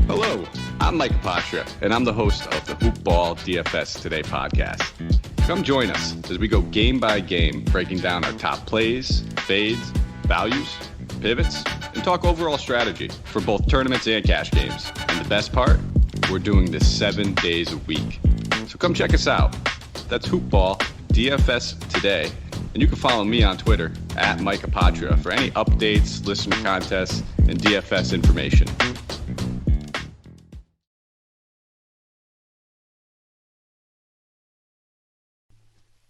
Hello, I'm Mike Apatra, and I'm the host of the Hoop Ball DFS Today podcast. Come join us as we go game by game, breaking down our top plays, fades, values, pivots, and talk overall strategy for both tournaments and cash games. And the best part, we're doing this 7 days a week. So come check us out. That's Hoop Ball DFS Today. And you can follow me on Twitter at Mike Apatra for any updates, listener contests, and DFS information.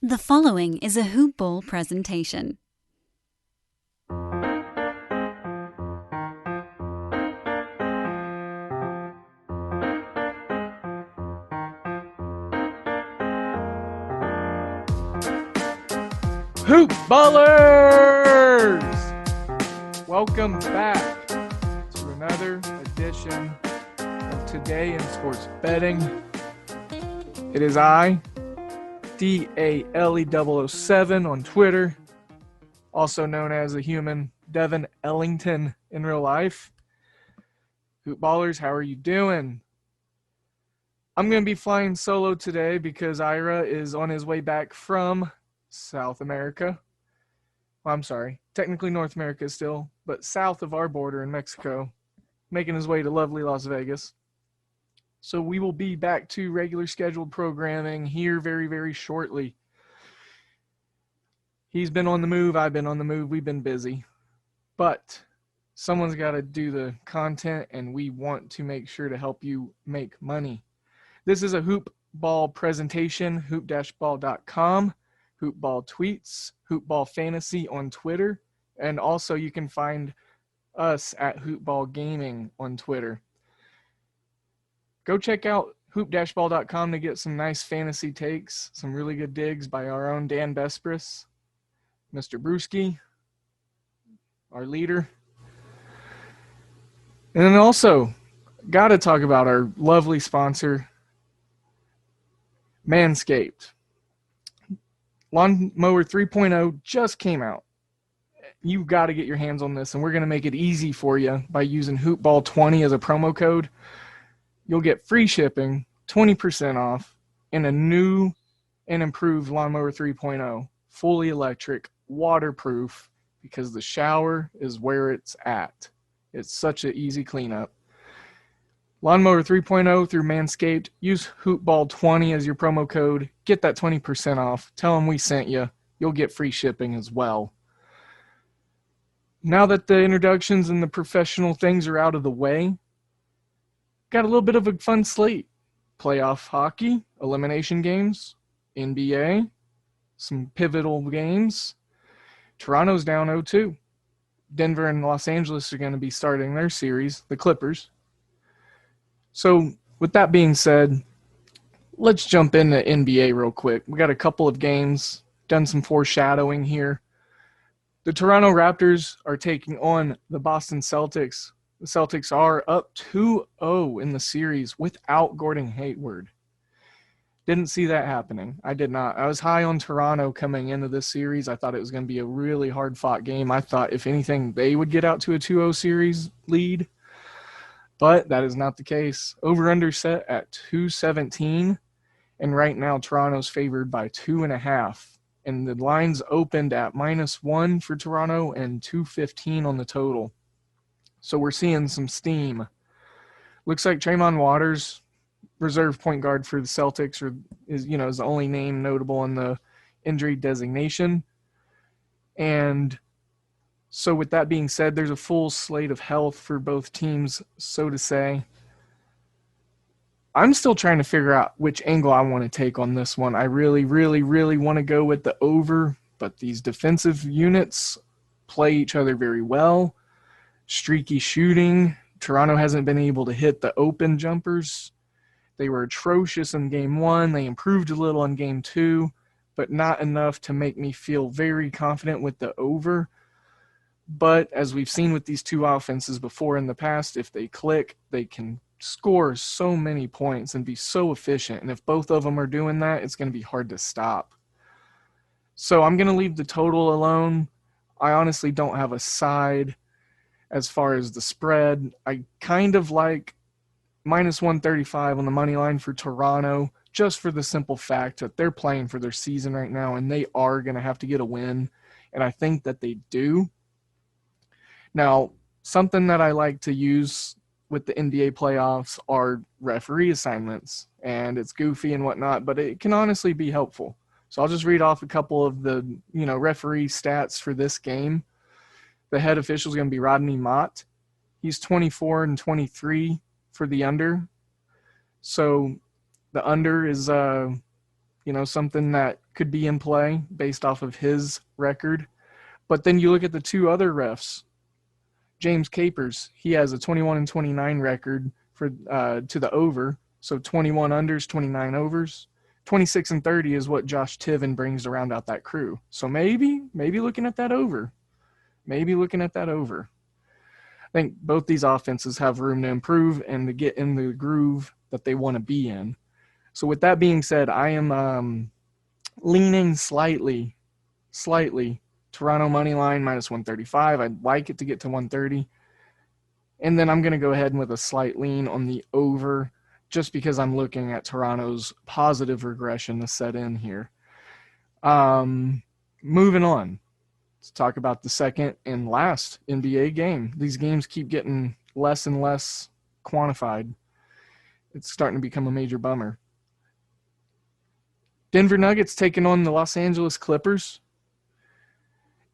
The following is a Hoop Ball presentation. Hoop Ballers! Welcome back to another edition of Today in Sports Betting. It is I, DALE007 on Twitter, also known as the human Devin Ellington in real life. Hoop Ballers, how are you doing? I'm going to be flying solo today because Ira is on his way back from South America. Well, I'm sorry, technically North America still, but south of our border in Mexico, making his way to lovely Las Vegas. So we will be back to regular scheduled programming here very, very shortly. He's been on the move. I've been on the move. We've been busy. But someone's got to do the content, and we want to make sure to help you make money. This is a Hoop Ball presentation, hoop-ball.com, Hoop Ball tweets, Hoop Ball Fantasy on Twitter, and also you can find us at Hoop Ball Gaming on Twitter. Go check out hoop-ball.com to get some nice fantasy takes, some really good digs by our own Dan Bespris, Mr. Brewski, our leader. And then also, got to talk about our lovely sponsor, Manscaped. Lawnmower 3.0 just came out. You've got to get your hands on this, and we're going to make it easy for you by using HoopBall20 as a promo code. You'll get free shipping, 20% off, and a new and improved Lawnmower 3.0, fully electric, waterproof, because the shower is where it's at. It's such an easy cleanup. Lawnmower 3.0 through Manscaped. Use HoopBall20 as your promo code. Get that 20% off. Tell them we sent you. You'll get free shipping as well. Now that the introductions and the professional things are out of the way, got a little bit of a fun slate. Playoff hockey, elimination games, NBA, some pivotal games. Toronto's down 0-2. Denver and Los Angeles are going to be starting their series, the Clippers. So with that being said, let's jump into NBA real quick. We got a couple of games, done some foreshadowing here. The Toronto Raptors are taking on the Boston Celtics. The Celtics are up 2-0 in the series without Gordon Hayward. Didn't see that happening. I did not. I was high on Toronto coming into this series. I thought it was going to be a really hard-fought game. I thought, if anything, they would get out to a 2-0 series lead. But that is not the case. Over-under set at 217. And right now, Toronto's favored by 2.5. And the lines opened at -1 for Toronto and 215 on the total. So we're seeing some steam. Looks like Tremont Waters, reserve point guard for the Celtics, is the only name notable on the injury designation. And so with that being said, there's a full slate of health for both teams, so to say. I'm still trying to figure out which angle I want to take on this one. I really, really, really want to go with the over, but these defensive units play each other very well. Streaky shooting. Toronto hasn't been able to hit the open jumpers. They were atrocious in game 1. They improved a little in game 2, but not enough to make me feel very confident with the over. But as we've seen with these two offenses before in the past, if they click, they can score so many points and be so efficient. And if both of them are doing that, it's going to be hard to stop. So I'm going to leave the total alone. I honestly don't have a side as far as the spread. I kind of like minus 135 on the money line for Toronto, just for the simple fact that they're playing for their season right now and they are going to have to get a win. And I think that they do. Now, something that I like to use with the NBA playoffs are referee assignments, and it's goofy and whatnot, but it can honestly be helpful. So I'll just read off a couple of the, referee stats for this game. The head official is going to be Rodney Mott. He's 24 and 23 for the under. So the under is, something that could be in play based off of his record. But then you look at the two other refs. James Capers, he has a 21 and 29 record for to the over. So 21 unders, 29 overs. 26 and 30 is what Josh Tiven brings to round out that crew. So maybe looking at that over. I think both these offenses have room to improve and to get in the groove that they want to be in. So with that being said, I am leaning slightly Toronto money line minus 135. I'd like it to get to 130. And then I'm going to go ahead and with a slight lean on the over just because I'm looking at Toronto's positive regression to set in here. Moving on. Let's talk about the second and last NBA game. These games keep getting less and less quantified. It's starting to become a major bummer. Denver Nuggets taking on the Los Angeles Clippers.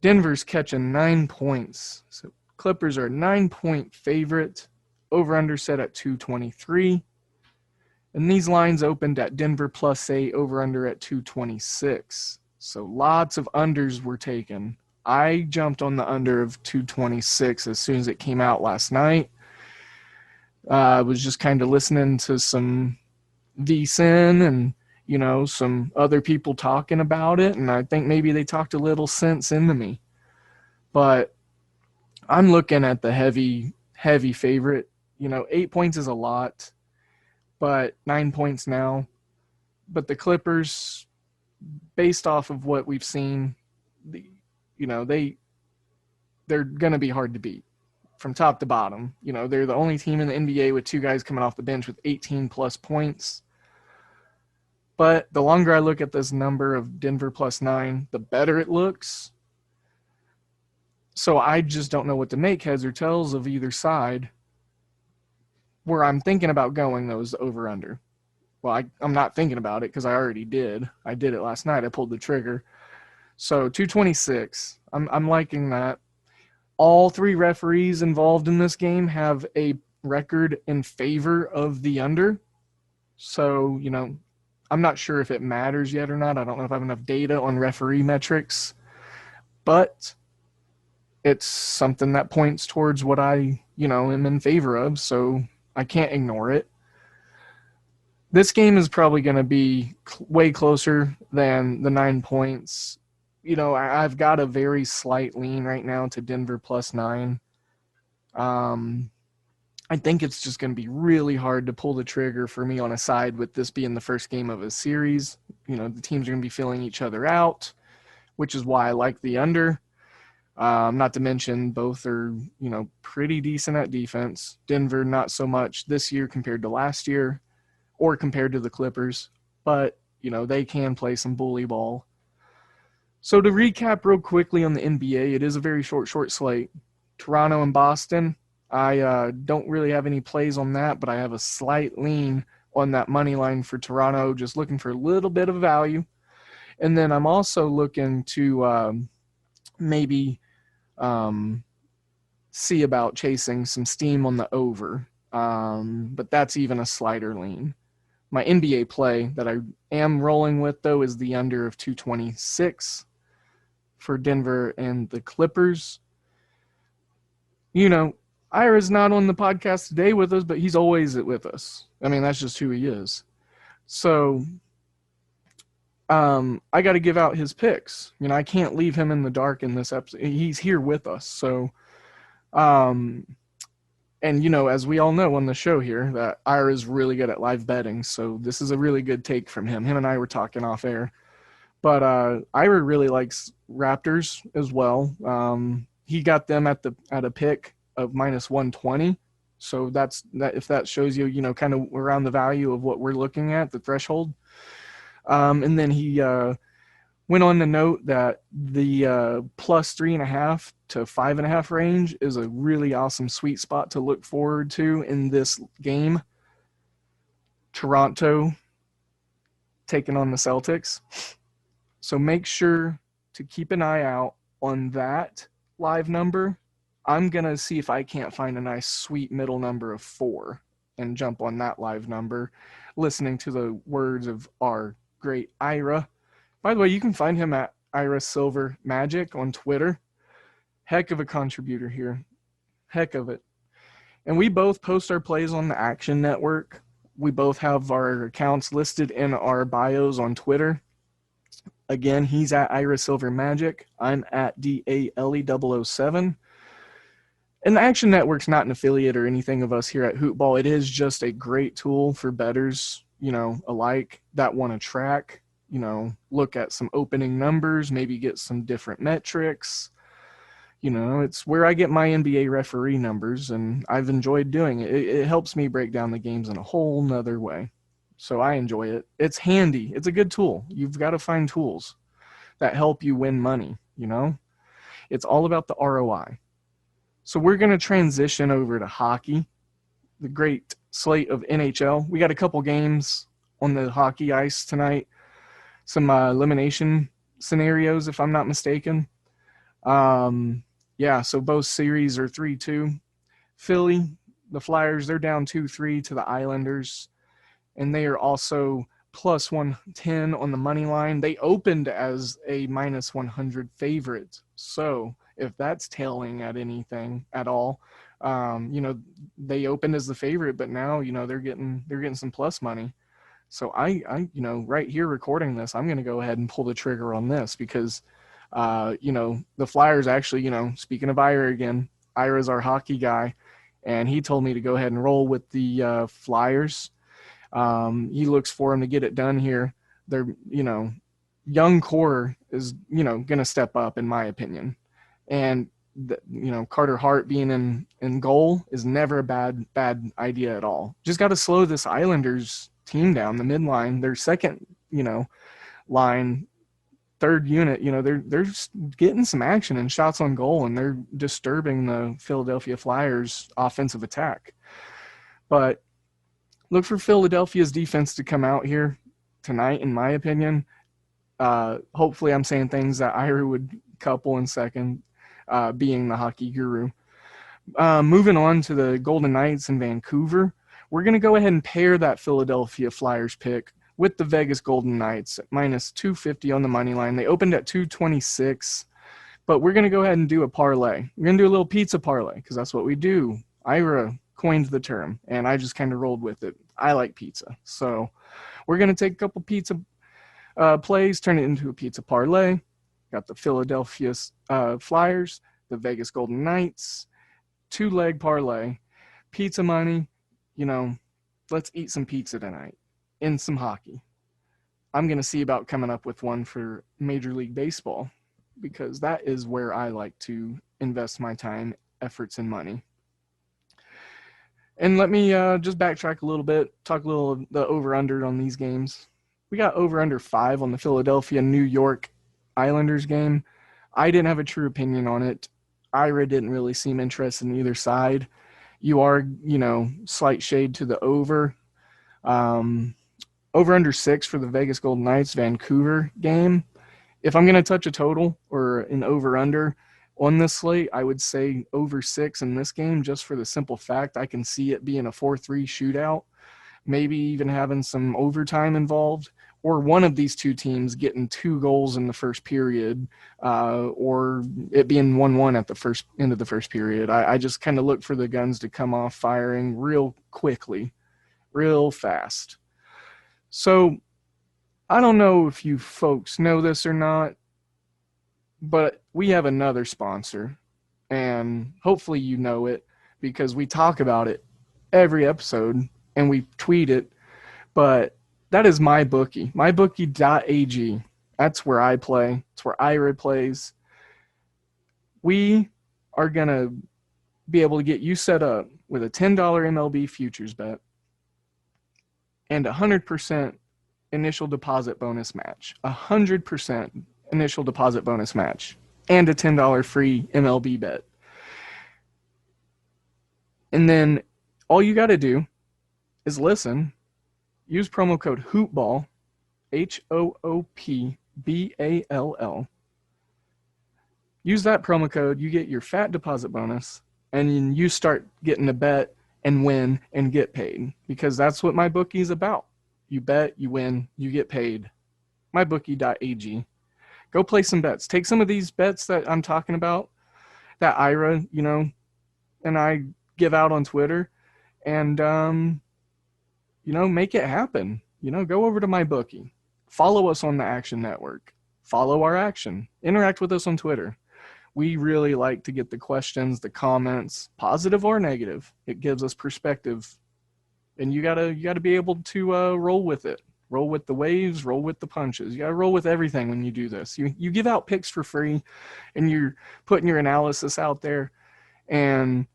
Denver's catching 9 points. So Clippers are a 9-point favorite. Over-under set at 223. And these lines opened at Denver +8, over-under at 226. So lots of unders were taken. I jumped on the under of 226 as soon as it came out last night. I was just kind of listening to some VSiN and some other people talking about it, and I think maybe they talked a little sense into me. But I'm looking at the heavy favorite. 8 points is a lot, but 9 points now. But the Clippers, based off of what we've seen, they're going to be hard to beat from top to bottom. They're the only team in the NBA with two guys coming off the bench with 18-plus points. But the longer I look at this number of Denver +9, the better it looks. So I just don't know what to make, heads or tails of either side. Where I'm thinking about going, though, is the over-under. Well, I'm not thinking about it because I already did. I did it last night. I pulled the trigger. So 226. I'm liking that. All three referees involved in this game have a record in favor of the under. So, I'm not sure if it matters yet or not. I don't know if I have enough data on referee metrics, but it's something that points towards what I, am in favor of, so I can't ignore it. This game is probably going to be way closer than the 9 points. I've got a very slight lean right now to Denver +9. I think it's just going to be really hard to pull the trigger for me on a side with this being the first game of a series. The teams are going to be filling each other out, which is why I like the under. Not to mention both are, pretty decent at defense. Denver, not so much this year compared to last year or compared to the Clippers, but, they can play some bully ball. So to recap real quickly on the NBA, it is a very short slate. Toronto and Boston. I don't really have any plays on that, but I have a slight lean on that money line for Toronto, just looking for a little bit of value. And then I'm also looking to maybe see about chasing some steam on the over, but that's even a slighter lean. My NBA play that I am rolling with, though, is the under of 226 for Denver and the Clippers. Ira's not on the podcast today with us, but he's always with us. I mean, that's just who he is. So I got to give out his picks. I can't leave him in the dark in this episode. He's here with us. So, and, as we all know on the show here, that Ira's really good at live betting. So this is a really good take from him. Him and I were talking off air. But Ira really likes Raptors as well. He got them at a pick of -120. So that's that. If that shows you, kind of around the value of what we're looking at, the threshold. And then he went on to note that the plus 3.5 to 5.5 range is a really awesome sweet spot to look forward to in this game. Toronto taking on the Celtics. So make sure to keep an eye out on that live number. I'm going to see if I can't find a nice sweet middle number of 4 and jump on that live number, listening to the words of our great Ira. By the way, you can find him at Ira Silver Magic on Twitter. Heck of a contributor here. Heck of it. And we both post our plays on the Action Network. We both have our accounts listed in our bios on Twitter. Again, he's at Ira Silver Magic. I'm at DALE007. And the Action Network's not an affiliate or anything of us here at Hoopball. It is just a great tool for bettors, alike that want to track, look at some opening numbers, maybe get some different metrics. It's where I get my NBA referee numbers, and I've enjoyed doing it. It helps me break down the games in a whole nother way. So I enjoy it. It's handy. It's a good tool. You've got to find tools that help you win money, It's all about the ROI. So we're going to transition over to hockey, the great slate of NHL. We got a couple games on the hockey ice tonight, some elimination scenarios, if I'm not mistaken. So both series are 3-2. Philly, the Flyers, they're down 2-3 to the Islanders, and they are also plus 110 on the money line. They opened as a minus 100 favorite. So if that's telling at anything at all, they opened as the favorite, but now, they're getting some plus money. So I right here recording this, I'm going to go ahead and pull the trigger on this because, the Flyers actually, speaking of Ira again, Ira's our hockey guy, and he told me to go ahead and roll with the Flyers. He looks for them to get it done here. They're, young core is, going to step up, in my opinion. And, Carter Hart being in goal is never a bad idea at all. Just got to slow this Islanders team down, the midline, their second, line, third unit, they're just getting some action and shots on goal, and they're disturbing the Philadelphia Flyers offensive attack. But look for Philadelphia's defense to come out here tonight, in my opinion. Hopefully I'm saying things that Ira would couple in second, being the hockey guru. Moving on to the Golden Knights in Vancouver, we're going to go ahead and pair that Philadelphia Flyers pick with the Vegas Golden Knights at minus 250 on the money line. They opened at 226, but we're going to go ahead and do a parlay. We're going to do a little pizza parlay because that's what we do. Ira coined the term, and I just kind of rolled with it. I like pizza. So we're going to take a couple pizza plays, turn it into a pizza parlay. Got the Philadelphia Flyers, the Vegas Golden Knights, 2-leg parlay, pizza money. Let's eat some pizza tonight and some hockey. I'm going to see about coming up with one for Major League Baseball because that is where I like to invest my time, efforts, and money. And let me just backtrack a little bit, talk a little of the over-under on these games. We got over-under 5 on the Philadelphia-New York Islanders game. I didn't have a true opinion on it. Ira didn't really seem interested in either side. You are, slight shade to the over. Over-under 6 for the Vegas Golden Knights Vancouver game. If I'm going to touch a total or an over-under on this slate, I would say over 6 in this game just for the simple fact I can see it being a 4-3 shootout, maybe even having some overtime involved, or one of these two teams getting 2 goals in the first period, or it being 1-1 at the end of the first period. I just kind of look for the guns to come off firing real quickly, real fast. So I don't know if you folks know this or not, but we have another sponsor, and hopefully you know it because we talk about it every episode and we tweet it, but that is MyBookie, mybookie.ag. That's where I play. It's where Ira plays. We are going to be able to get you set up with a $10 MLB futures bet and 100% initial deposit bonus match. 100% initial deposit bonus match and a $10 free MLB bet. And then all you got to do is listen, use promo code HOOPBALL, HOOPBALL. Use that promo code, you get your fat deposit bonus, and you start getting to bet and win and get paid, because that's what MyBookie is about. You bet, you win, you get paid. MyBookie.ag. Go play some bets. Take some of these bets that I'm talking about, that Ira, and I give out on Twitter, and, make it happen. Go over to MyBookie. Follow us on the Action Network. Follow our action. Interact with us on Twitter. We really like to get the questions, the comments, positive or negative. It gives us perspective, and you gotta be able to roll with it. Roll with the waves, roll with the punches. You gotta roll with everything when you do this. You give out picks for free, and you're putting your analysis out there, and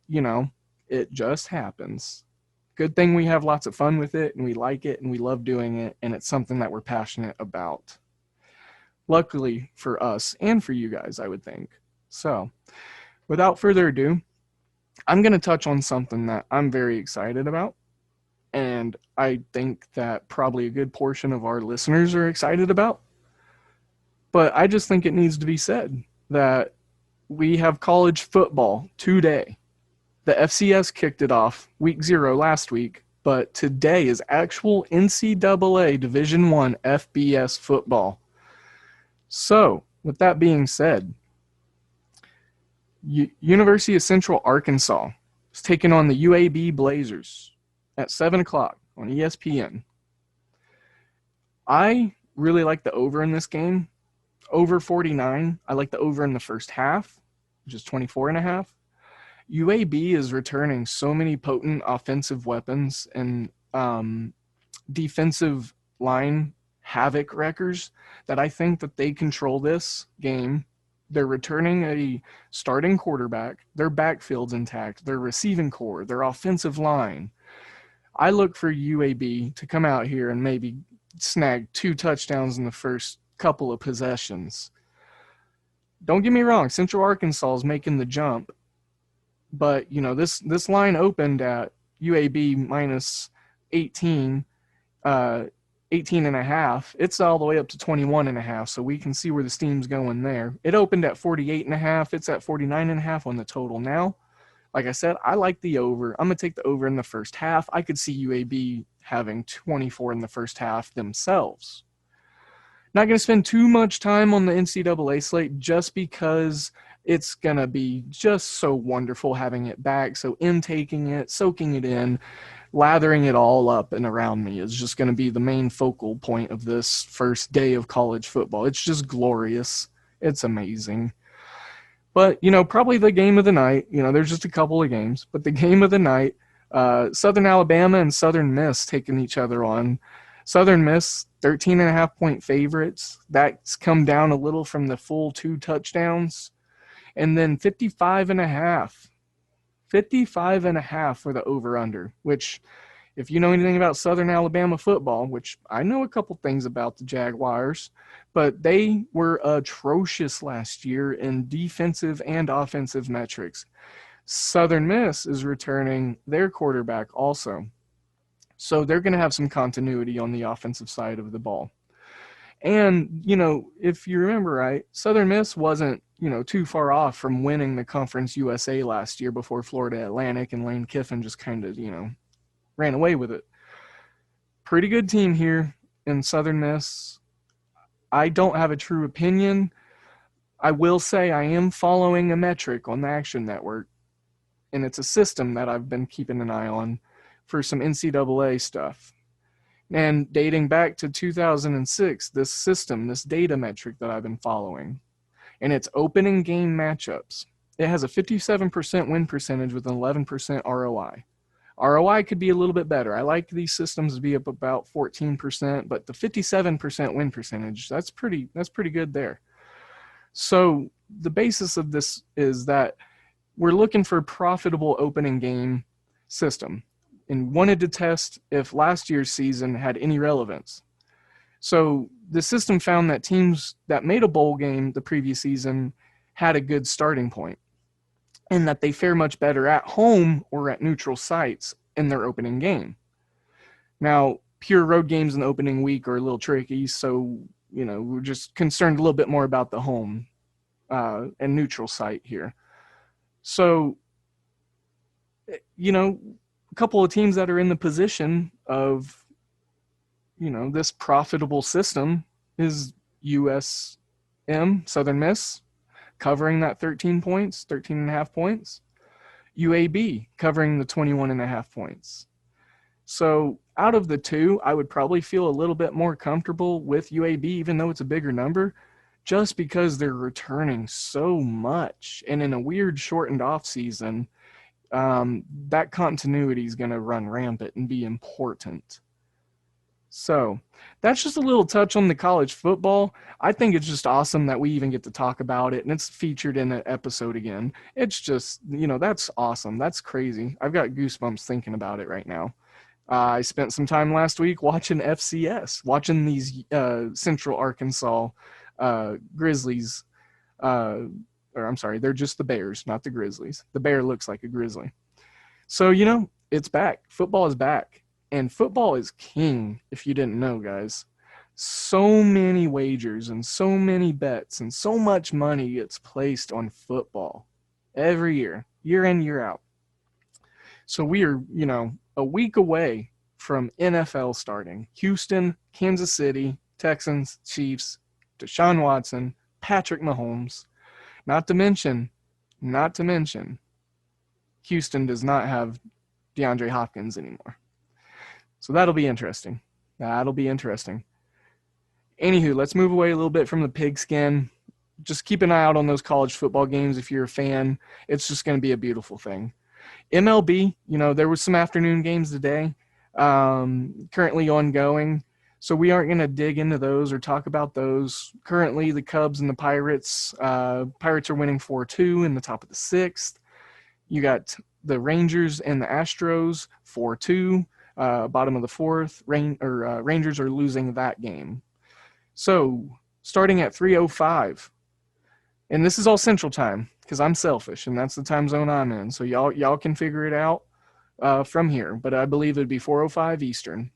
it just happens. Good thing we have lots of fun with it, and we like it, and we love doing it, and it's something that we're passionate about. Luckily for us and for you guys, I would think. So, without further ado, I'm going to touch on something that I'm very excited about, and I think that probably a good portion of our listeners are excited about. But I just think it needs to be said that we have college football today. The FCS kicked it off week 0 last week, but today is actual NCAA Division I FBS football. So, with that being said, University of Central Arkansas is taking on the UAB Blazers at 7 o'clock on ESPN. I really like the over in this game. Over 49. I like the over in the first half, which is 24.5. UAB is returning so many potent offensive weapons and defensive line havoc wreckers that I think that they control this game. They're returning a starting quarterback. Their backfield's intact. Their receiving core, their offensive line. I look for UAB to come out here and maybe snag 2 touchdowns in the first couple of possessions. Don't get me wrong, Central Arkansas is making the jump, but this line opened at UAB minus 18, 18.5. It's all the way up to 21.5, so we can see where the steam's going there. It opened at 48.5. It's at 49.5 on the total now. Like I said, I like the over. I'm going to take the over in the first half. I could see UAB having 24 in the first half themselves. Not going to spend too much time on the NCAA slate just because it's going to be just so wonderful having it back. So intaking it, soaking it in, lathering it all up and around me is just going to be the main focal point of this first day of college football. It's just glorious. It's amazing. But, probably the game of the night, there's just a couple of games, but the game of the night, Southern Alabama and Southern Miss taking each other on. Southern Miss, 13.5-point favorites. That's come down a little from the full 2 touchdowns. And then 55.5. 55.5 for the over-under, which, if you know anything about Southern Alabama football, which I know a couple things about the Jaguars, but they were atrocious last year in defensive and offensive metrics. Southern Miss is returning their quarterback also. So they're going to have some continuity on the offensive side of the ball. And, if you remember right, Southern Miss wasn't, too far off from winning the Conference USA last year before Florida Atlantic and Lane Kiffin just kind of, ran away with it. Pretty good team here in Southern Miss. I don't have a true opinion. I will say I am following a metric on the Action Network, and it's a system that I've been keeping an eye on for some NCAA stuff. And dating back to 2006, this system, this data metric that I've been following, and it's opening game matchups. It has a 57% win percentage with an 11% ROI. ROI could be a little bit better. I like these systems to be up about 14%, but the 57% win percentage, that's pretty good there. So the basis of this is that we're looking for a profitable opening game system and wanted to test if last year's season had any relevance. So the system found that teams that made a bowl game the previous season had a good starting point, and that they fare much better at home or at neutral sites in their opening game. Now, pure road games in the opening week are a little tricky, so we're just concerned a little bit more about the home and neutral site here. So, a couple of teams that are in the position of, this profitable system is USM, Southern Miss, covering that 13 and a half points. UAB covering the 21 and a half points. So out of the two, I would probably feel a little bit more comfortable with UAB, even though it's a bigger number, just because they're returning so much. And in a weird shortened off season, that continuity is going to run rampant and be important. So that's just a little touch on the college football. I think it's just awesome that we even get to talk about it, and it's featured in an episode again. It's just, that's awesome. That's crazy. I've got goosebumps thinking about it right now. I spent some time last week watching FCS, watching these Central Arkansas Grizzlies. They're just the Bears, not the Grizzlies. The bear looks like a grizzly. So, it's back. Football is back. And football is king, if you didn't know, guys. So many wagers and so many bets and so much money gets placed on football every year, year in, year out. So we are, a week away from NFL starting. Houston, Kansas City, Texans, Chiefs, Deshaun Watson, Patrick Mahomes. Not to mention, Houston does not have DeAndre Hopkins anymore. So that'll be interesting. Anywho, let's move away a little bit from the pigskin. Just keep an eye out on those college football games if you're a fan. It's just going to be a beautiful thing. MLB, there was some afternoon games today, currently ongoing. So we aren't going to dig into those or talk about those. Currently, the Cubs and the Pirates. Pirates are winning 4-2 in the top of the sixth. You got the Rangers and the Astros 4-2. Bottom of the fourth, Rangers are losing that game. So, starting at 3:05, and this is all Central Time because I'm selfish and that's the time zone I'm in. So y'all can figure it out from here. But I believe it'd be 4:05 Eastern.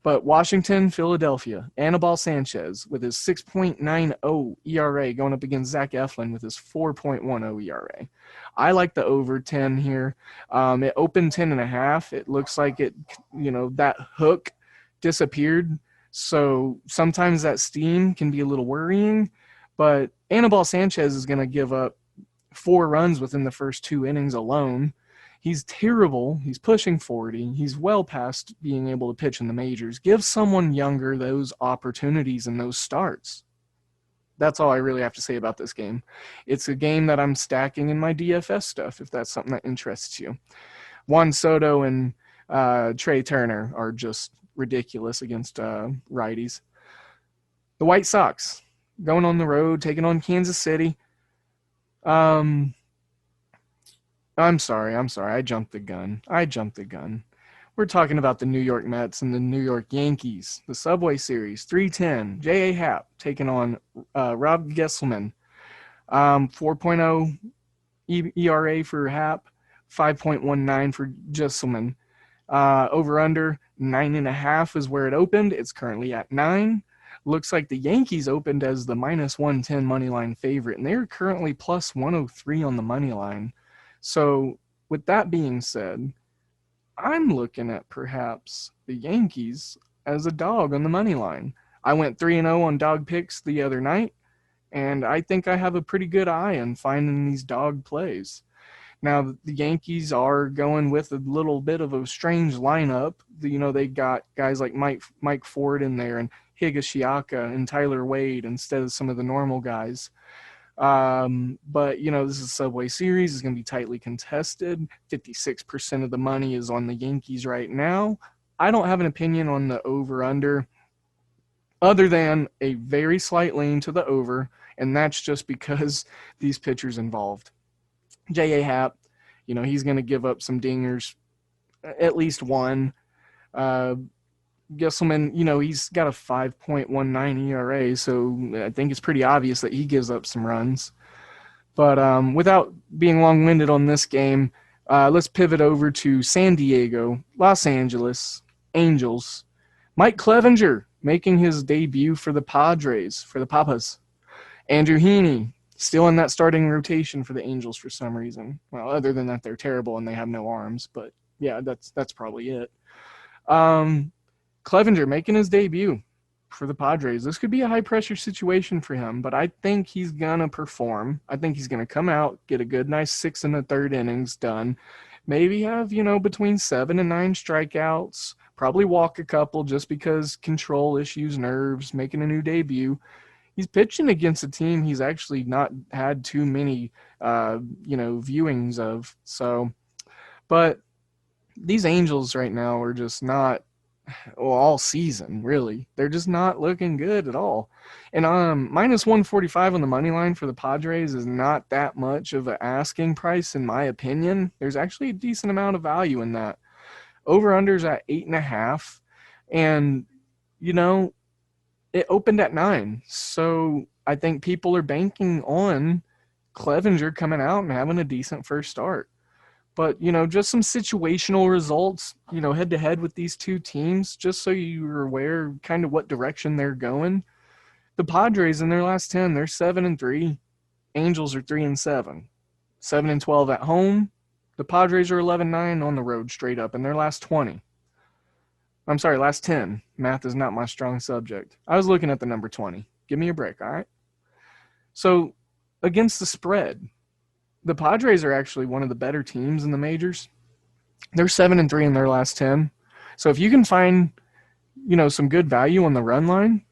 But Washington, Philadelphia, Anibal Sanchez with his 6.90 ERA going up against Zach Eflin with his 4.10 ERA. I like the over 10 here. It opened 10.5. It looks like it, that hook disappeared. So sometimes that steam can be a little worrying. But Anibal Sanchez is going to give up 4 runs within the first 2 innings alone. He's terrible. He's pushing 40. He's well past being able to pitch in the majors. Give someone younger those opportunities and those starts. That's all I really have to say about this game. It's a game that I'm stacking in my DFS stuff, if that's something that interests you. Juan Soto and Trey Turner are just ridiculous against righties. The White Sox going on the road, taking on Kansas City. I'm sorry. I jumped the gun. We're talking about the New York Mets and the New York Yankees. The Subway Series, 3:10. J.A. Happ taking on Rob Gesselman. 4.0 ERA for Happ, 5.19 for Gesselman. Over-under, 9.5 is where it opened. It's currently at 9. Looks like the Yankees opened as the -110 moneyline favorite, and they're currently plus 103 on the money line. So with that being said, I'm looking at perhaps the Yankees as a dog on the money line. I went 3-0 on dog picks the other night, and I think I have a pretty good eye on finding these dog plays. Now, the Yankees are going with a little bit of a strange lineup. They got guys like Mike Ford in there and Higashioka and Tyler Wade instead of some of the normal guys. But this is a Subway Series. It's going to be tightly contested. 56% of the money is on the Yankees right now. I don't have an opinion on the over-under other than a very slight lean to the over, and that's just because these pitchers involved. J.A. Happ, he's going to give up some dingers at least one. Gesselman, he's got a 5.19 ERA, so I think it's pretty obvious that he gives up some runs. But without being long-winded on this game, let's pivot over to San Diego, Los Angeles, Angels. Mike Clevenger making his debut for the Padres, for the Papas. Andrew Heaney still in that starting rotation for the Angels for some reason. Well, other than that, they're terrible and they have no arms, but yeah, that's probably it. Clevenger making his debut for the Padres. This could be a high-pressure situation for him, but I think he's going to perform. I think he's going to come out, get a good, nice 6 and a third innings done, maybe have, between 7 and 9 strikeouts, probably walk a couple just because control issues, nerves, making a new debut. He's pitching against a team he's actually not had too many, viewings of. So, but these Angels right now are just not, all season, really. They're just not looking good at all. And minus 145 on the money line for the Padres is not that much of an asking price, in my opinion. There's actually a decent amount of value in that. Over-under's at 8.5. And, it opened at 9. So I think people are banking on Clevenger coming out and having a decent first start. But, just some situational results, head-to-head with these two teams, just so you're aware kind of what direction they're going. The Padres, in their last 10, they're 7-3. Angels are 3-7. 7-12 at home. The Padres are 11-9 on the road straight up in their last 20. I'm sorry, last 10. Math is not my strong subject. I was looking at the number 20. Give me a break, all right? So, against the spread, the Padres are actually one of the better teams in the majors. They're 7-3 in their last 10. So if you can find, some good value on the run line,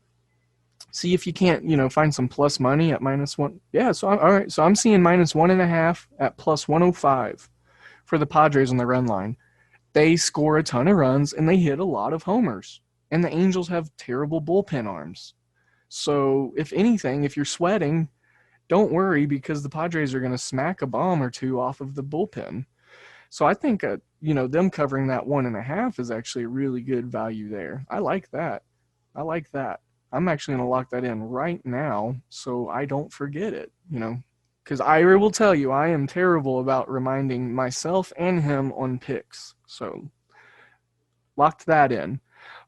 see if you can't, find some plus money at -1. Yeah, so all right. So I'm seeing -1.5 at plus 105 for the Padres on the run line. They score a ton of runs and they hit a lot of homers. And the Angels have terrible bullpen arms. So if anything, if you're sweating, don't worry, because the Padres are going to smack a bomb or two off of the bullpen. So I think, them covering that 1.5 is actually a really good value there. I like that. I'm actually going to lock that in right now so I don't forget it, because Ira will tell you I am terrible about reminding myself and him on picks. So locked that in.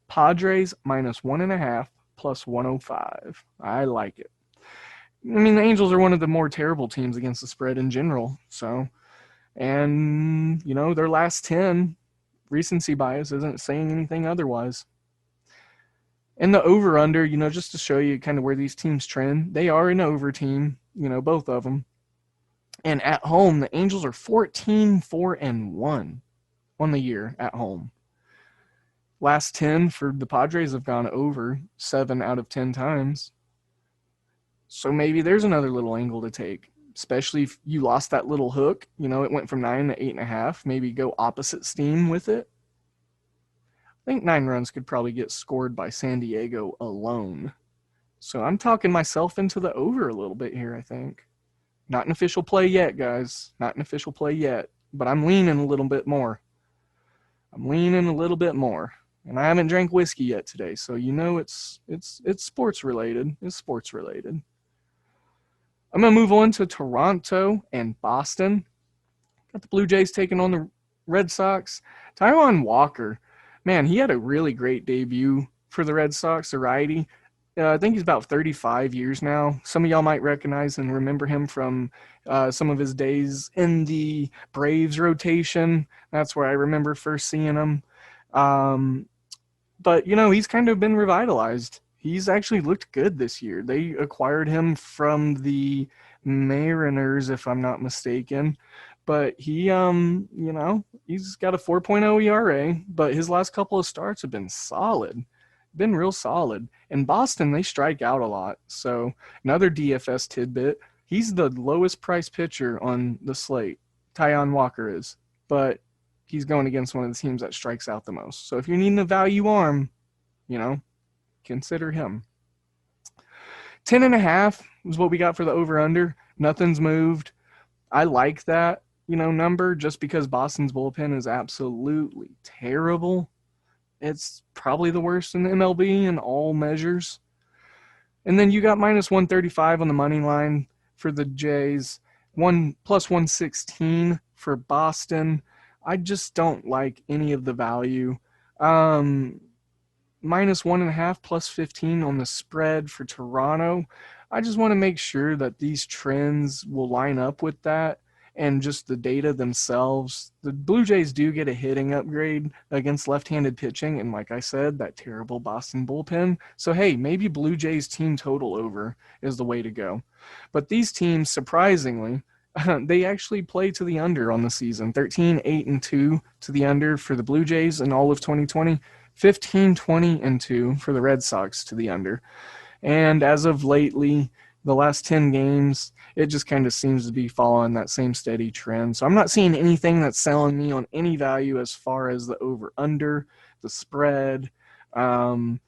Padres -1.5 plus 105. I like it. I mean, the Angels are one of the more terrible teams against the spread in general. So, and, their last 10, recency bias isn't saying anything otherwise. And the over-under, just to show you kind of where these teams trend, they are an over team, both of them. And at home, the Angels are 14-4-1 on the year at home. Last 10 for the Padres have gone over 7 out of 10 times. So maybe there's another little angle to take, especially if you lost that little hook. It went from 9 to 8.5. Maybe go opposite steam with it. I think 9 runs could probably get scored by San Diego alone. So I'm talking myself into the over a little bit here, I think. Not an official play yet, guys. Not an official play yet. But I'm leaning a little bit more. And I haven't drank whiskey yet today, so it's sports related. It's sports related. I'm going to move on to Toronto and Boston. Got the Blue Jays taking on the Red Sox. Taijuan Walker, man, he had a really great debut for the Red Sox, the righty. I think he's about 35 years now. Some of y'all might recognize and remember him from some of his days in the Braves rotation. That's where I remember first seeing him. But, he's kind of been revitalized. He's actually looked good this year. They acquired him from the Mariners, if I'm not mistaken. But he, he's got a 4.0 ERA, but his last couple of starts have been solid. Been real solid. In Boston, they strike out a lot. So another DFS tidbit, he's the lowest price pitcher on the slate. Taijuan Walker is. But he's going against one of the teams that strikes out the most. So if you're needing a value arm, consider him. 10.5 is what we got for the over-under. Nothing's moved. I like that. number just because Boston's bullpen is absolutely terrible. It's probably the worst in the MLB in all measures. And then you got minus 135 on the money line for the Jays, plus 116 for Boston. I just don't like any of the value. Minus 1.5 plus 15 on the spread for Toronto. I just want to make sure that these trends will line up with that and just the data themselves. The Blue Jays do get a hitting upgrade against left-handed pitching, and like I said, that terrible Boston bullpen. So hey, maybe Blue Jays team total over is the way to go. But these teams, surprisingly, they actually play to the under on the season. 13-8-2 to the under for the Blue Jays in all of 2020. 15-20-2 for the Red Sox to the under. And as of lately, the last 10 games, it just kind of seems to be following that same steady trend. So I'm not seeing anything that's selling me on any value as far as the over-under, the spread. But,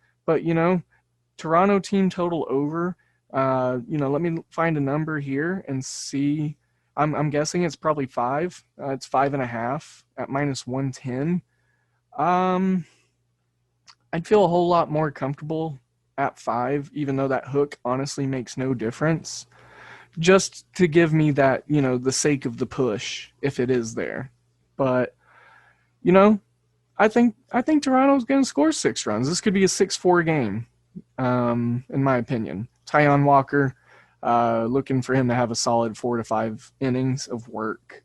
Toronto team total over, let me find a number here and see. I'm guessing it's probably 5. It's 5.5 at minus 110. I'd feel a whole lot more comfortable at 5, even though that hook honestly makes no difference, just to give me that, the sake of the push if it is there. But, I think Toronto's going to score 6 runs. This could be a 6-4 game, in my opinion. Taijuan Walker, looking for him to have a solid 4 to 5 innings of work.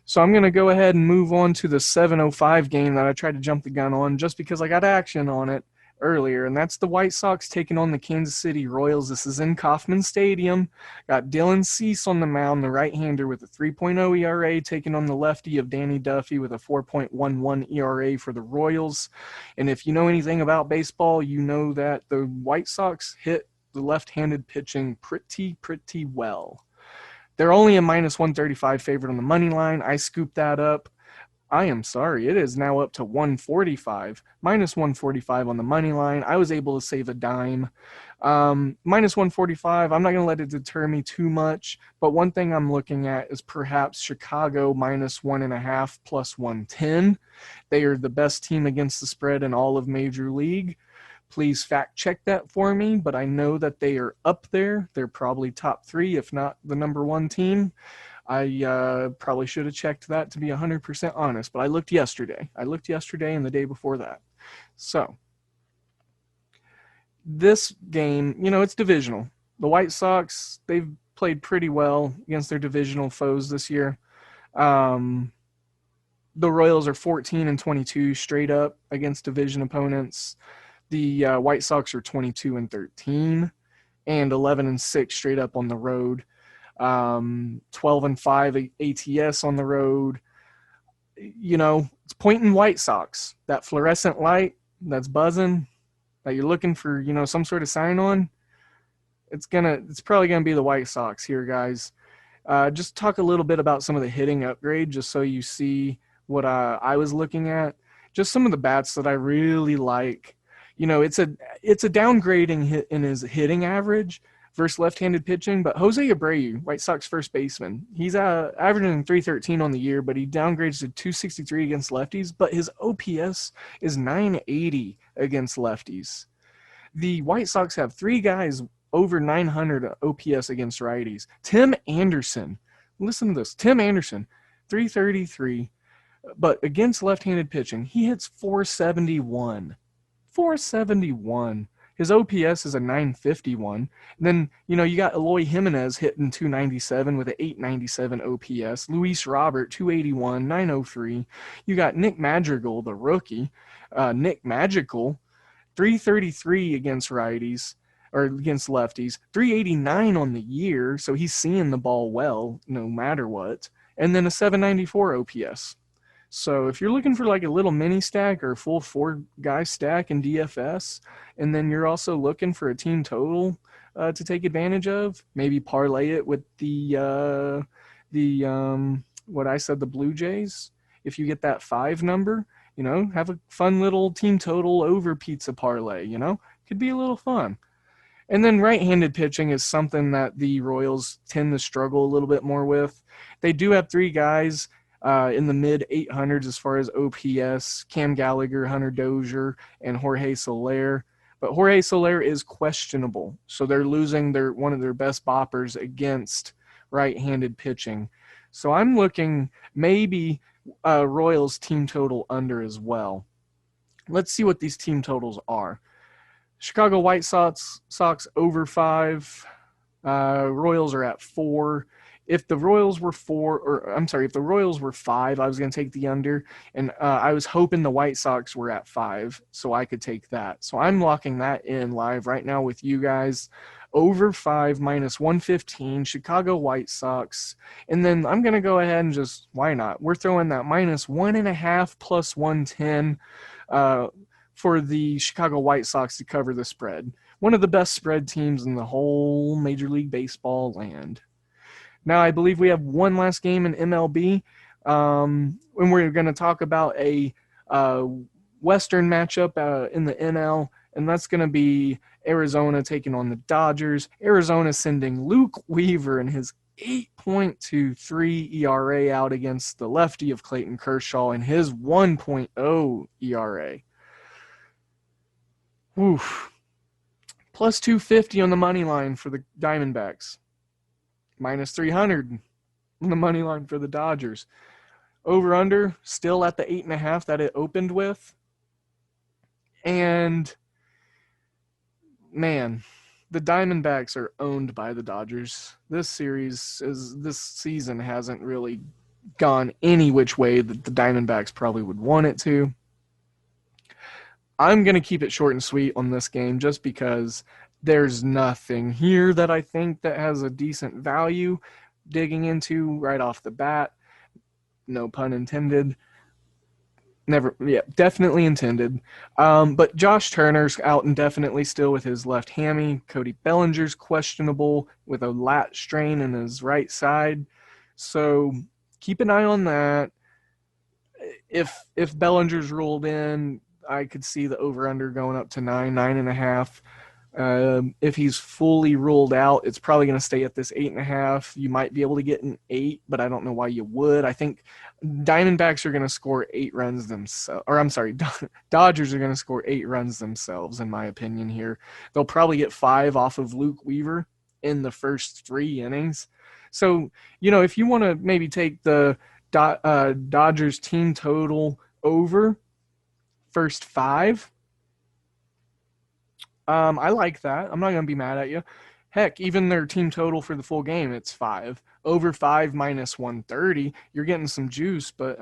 So I'm going to go ahead and move on to the 7:05 game that I tried to jump the gun on just because I got action on it earlier, and that's the White Sox taking on the Kansas City Royals. This is in Kauffman Stadium. Got Dylan Cease on the mound, the right-hander with a 3.0 ERA, taking on the lefty of Danny Duffy with a 4.11 ERA for the Royals. And if you know anything about baseball, you know that the White Sox hit the left-handed pitching pretty well. They're only a minus 135 favorite on the money line. I scooped that up. I am sorry. It is now up to 145. Minus 145 on the money line. I was able to save a dime. Minus 145, I'm not going to let it deter me too much. But one thing I'm looking at is perhaps Chicago minus 1.5 plus 110. They are the best team against the spread in all of Major League. Please fact check that for me, but I know that they are up there. They're probably top 3, if not the number 1 team. I probably should have checked that to be 100% honest, but I looked yesterday. And the day before that. So, this game, it's divisional. The White Sox, they've played pretty well against their divisional foes this year. The Royals are 14-22 straight up against division opponents. The White Sox are 22-13 and 11-6 straight up on the road. 12-5 ATS on the road. It's pointing White Sox. That fluorescent light that's buzzing, that you're looking for, some sort of sign on. It's probably gonna be the White Sox here, guys. Just talk a little bit about some of the hitting upgrade, just so you see what I was looking at. Just some of the bats that I really like. It's a downgrading hit in his hitting average versus left-handed pitching, but Jose Abreu, White Sox first baseman, he's averaging 313 on the year, but he downgrades to 263 against lefties, but his OPS is 980 against lefties. The White Sox have 3 guys over 900 OPS against righties. Tim Anderson, listen to this, Tim Anderson, 333, but against left-handed pitching, he hits 471. 471. His OPS is a 951. And then, you got Eloy Jimenez hitting 297 with an 897 OPS. Luis Robert, 281, 903. You got Nick Madrigal, the rookie. Nick Magical, 333 against righties, or against lefties. 389 on the year, so he's seeing the ball well, no matter what. And then a 794 OPS. So if you're looking for like a little mini stack or a full 4-guy stack in DFS, and then you're also looking for a team total to take advantage of, maybe parlay it with the what I said, the Blue Jays. If you get that 5 number, have a fun little team total over pizza parlay. Could be a little fun. And then right-handed pitching is something that the Royals tend to struggle a little bit more with. They do have three guys in the mid 800s as far as OPS: Cam Gallagher, Hunter Dozier, and Jorge Soler. But Jorge Soler is questionable, so they're losing one of their best boppers against right-handed pitching. So I'm looking maybe Royals team total under as well. Let's see what these team totals are. Chicago White Sox over 5. Royals are at 4. If the Royals were 5, I was going to take the under, and I was hoping the White Sox were at 5, so I could take that. So I'm locking that in live right now with you guys. Over 5 minus 115, Chicago White Sox. And then I'm going to go ahead and just, why not? We're throwing that minus 1.5 plus 110 for the Chicago White Sox to cover the spread. One of the best spread teams in the whole Major League Baseball land. Now, I believe we have one last game in MLB, and we're going to talk about a Western matchup in the NL, and that's going to be Arizona taking on the Dodgers. Arizona sending Luke Weaver and his 8.23 ERA out against the lefty of Clayton Kershaw and his 1.0 ERA. Oof. Plus 250 on the money line for the Diamondbacks. Minus 300 on the money line for the Dodgers. Over under still at the 8.5 that it opened with. And man, the Diamondbacks are owned by the Dodgers. This season hasn't really gone any which way that the Diamondbacks probably would want it to. I'm going to keep it short and sweet on this game just because there's nothing here that I think that has a decent value digging into right off the bat. No pun intended. Definitely intended. But Josh Turner's out indefinitely still with his left hammy. Cody Bellinger's questionable with a lat strain in his right side. So keep an eye on that. If Bellinger's ruled in, I could see the over-under going up to 9.5. If he's fully ruled out, it's probably going to stay at this 8.5. You might be able to get an 8, but I don't know why you would. I think Diamondbacks are going to score 8 runs themselves. Or I'm sorry, Dodgers are going to score 8 runs themselves, in my opinion here. They'll probably get 5 off of Luke Weaver in the first 3 innings. So, if you want to maybe take the Dodgers team total over first 5, I like that. I'm not going to be mad at you. Heck, even their team total for the full game, it's 5. Over 5 minus 130, you're getting some juice, but,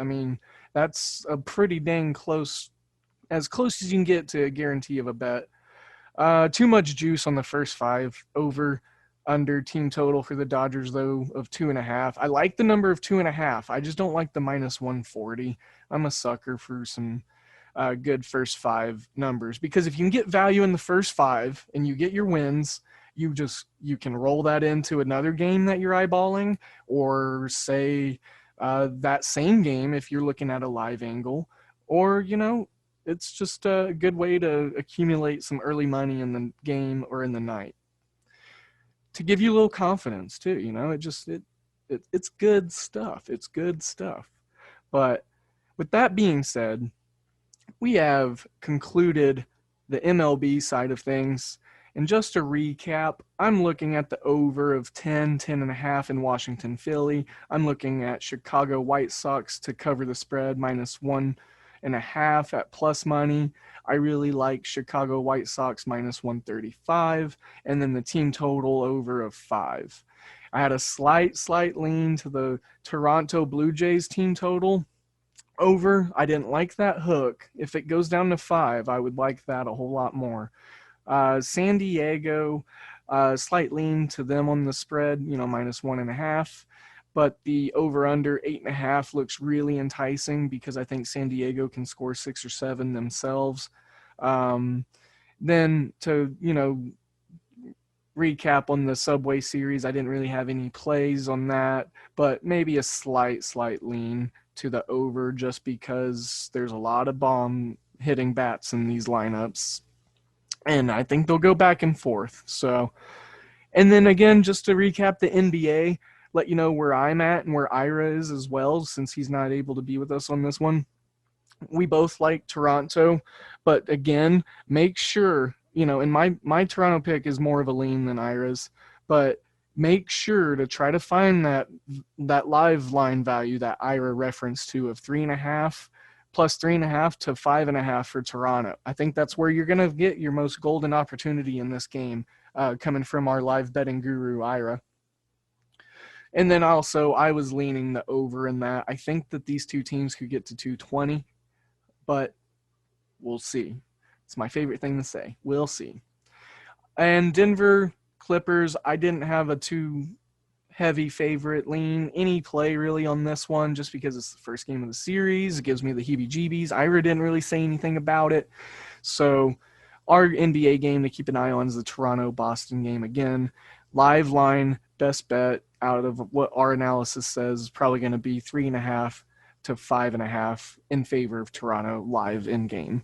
that's a pretty dang close, as close as you can get to a guarantee of a bet. Too much juice on the first 5. Over, under team total for the Dodgers, though, of 2.5. I like the number of 2.5. I just don't like the minus 140. I'm a sucker for some good first 5 numbers, because if you can get value in the first 5 and you get your wins, you can roll that into another game that you're eyeballing, or say that same game if you're looking at a live angle, or it's just a good way to accumulate some early money in the game or in the night to give you a little confidence too. It's good stuff. It's good stuff. But with that being said, we have concluded the MLB side of things. And just to recap, I'm looking at the over of 10.5 in Washington, Philly. I'm looking at Chicago White Sox to cover the spread, minus 1.5 at plus money. I really like Chicago White Sox minus 135, and then the team total over of 5. I had a slight lean to the Toronto Blue Jays team total over. I didn't like that hook. If it goes down to 5, I would like that a whole lot more. San Diego, slight lean to them on the spread, minus 1.5. But the over-under 8.5 looks really enticing because I think San Diego can score 6 or 7 themselves. Then to, recap on the Subway Series, I didn't really have any plays on that, but maybe a slight lean to the over just because there's a lot of bomb hitting bats in these lineups. And I think they'll go back and forth. So, and then again, just to recap the NBA, let you know where I'm at and where Ira is as well, since he's not able to be with us on this one. We both like Toronto, but again, make sure, and my Toronto pick is more of a lean than Ira's, but make sure to try to find that live line value that Ira referenced to of 3.5 plus 3.5 to 5.5 for Toronto. I think that's where you're going to get your most golden opportunity in this game, coming from our live betting guru, Ira. And then also, I was leaning the over in that. I think that these two teams could get to 220, but we'll see. It's my favorite thing to say. We'll see. And Denver Clippers, I didn't have a too heavy favorite lean any play really on this one, just because it's the first game of the series. It gives me the heebie-jeebies. Ira didn't really say anything about it. So our NBA game to keep an eye on is the Toronto-Boston game again. Live line, best bet out of what our analysis says is probably going to be 3.5 to 5.5 in favor of Toronto live in game.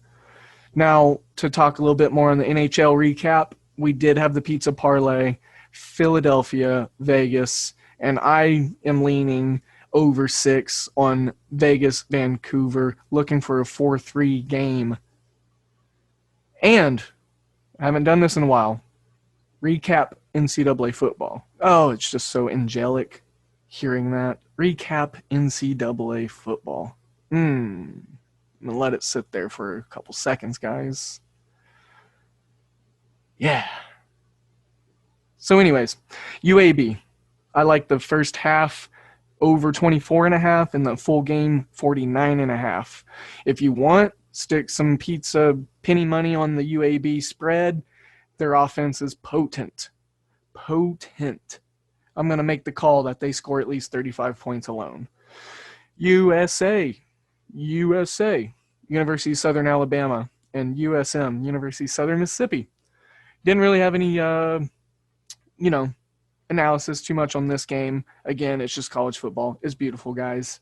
Now, to talk a little bit more on the NHL recap, we did have the pizza parlay, Philadelphia, Vegas, and I am leaning over 6 on Vegas, Vancouver, looking for a 4-3 game. And I haven't done this in a while. Recap NCAA football. Oh, it's just so angelic hearing that. Recap NCAA football. I'm going to let it sit there for a couple seconds, guys. Yeah. So anyways, UAB. I like the first half over 24.5 and the full game 49.5. If you want, stick some pizza penny money on the UAB spread. Their offense is potent. I'm going to make the call that they score at least 35 points alone. USA, University of Southern Alabama, and USM, University of Southern Mississippi. Didn't really have any, analysis too much on this game. Again, it's just college football. It's beautiful, guys.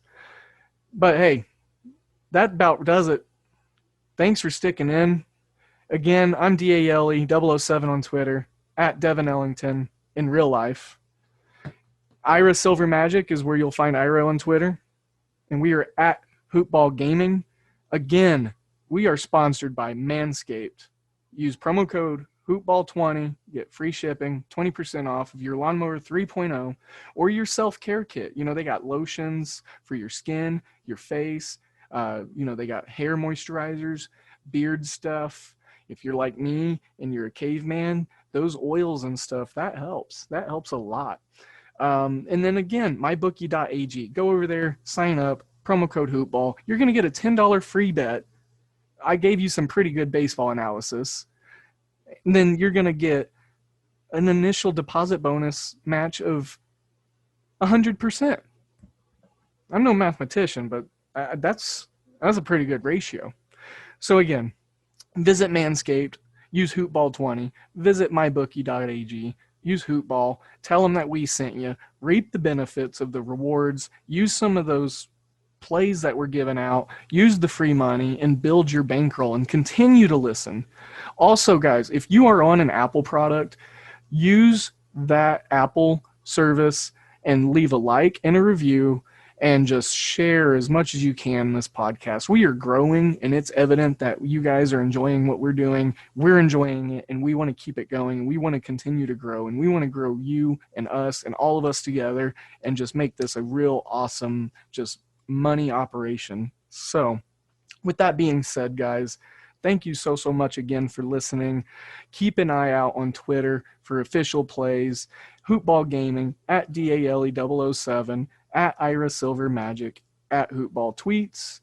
But hey, that about does it. Thanks for sticking in. Again, I'm DALE007 on Twitter, at Devin Ellington in real life. Ira Silver Magic is where you'll find Ira on Twitter. And we are at Hoopball Gaming. Again, we are sponsored by Manscaped. Use promo code Hoopball20, get free shipping, 20% off of your Lawnmower 3.0 or your self-care kit. They got lotions for your skin, your face. They got hair moisturizers, beard stuff. If you're like me and you're a caveman, those oils and stuff, that helps. That helps a lot. And then again, mybookie.ag. Go over there, sign up, promo code Hoopball. You're going to get a $10 free bet. I gave you some pretty good baseball analysis. And then you're going to get an initial deposit bonus match of 100%. I'm no mathematician, but that's a pretty good ratio. So again, visit Manscaped, use Hoopball20, visit mybookie.ag, use Hoopball, tell them that we sent you, reap the benefits of the rewards, use some of those plays that were given out, use the free money, and build your bankroll and continue to listen. Also, guys, if you are on an Apple product, use that Apple service and leave a like and a review and just share as much as you can this podcast. We are growing, and it's evident that you guys are enjoying what we're doing. We're enjoying it, and we want to keep it going. We want to continue to grow, and we want to grow you and us and all of us together and just make this a real awesome just money operation. So with that being said, guys, thank you so much again for listening. Keep an eye out on Twitter for official plays. Hoopball Gaming, at DALE007, at Ira Silver Magic, at Hoopball Tweets.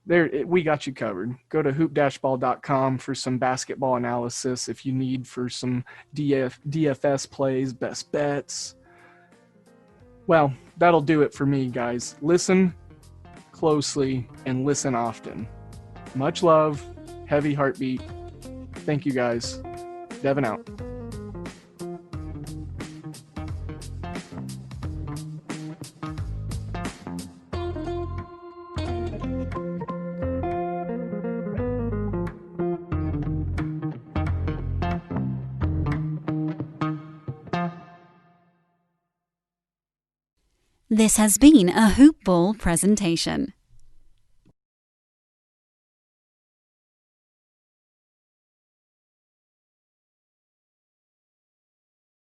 There, we got you covered. Go to hoop-ball.com for some basketball analysis if you need for some DFS plays, best bets. Well, that'll do it for me, guys. Listen closely and listen often. Much love. Heavy heartbeat. Thank you, guys. Devin out. This has been a Hoop Ball presentation.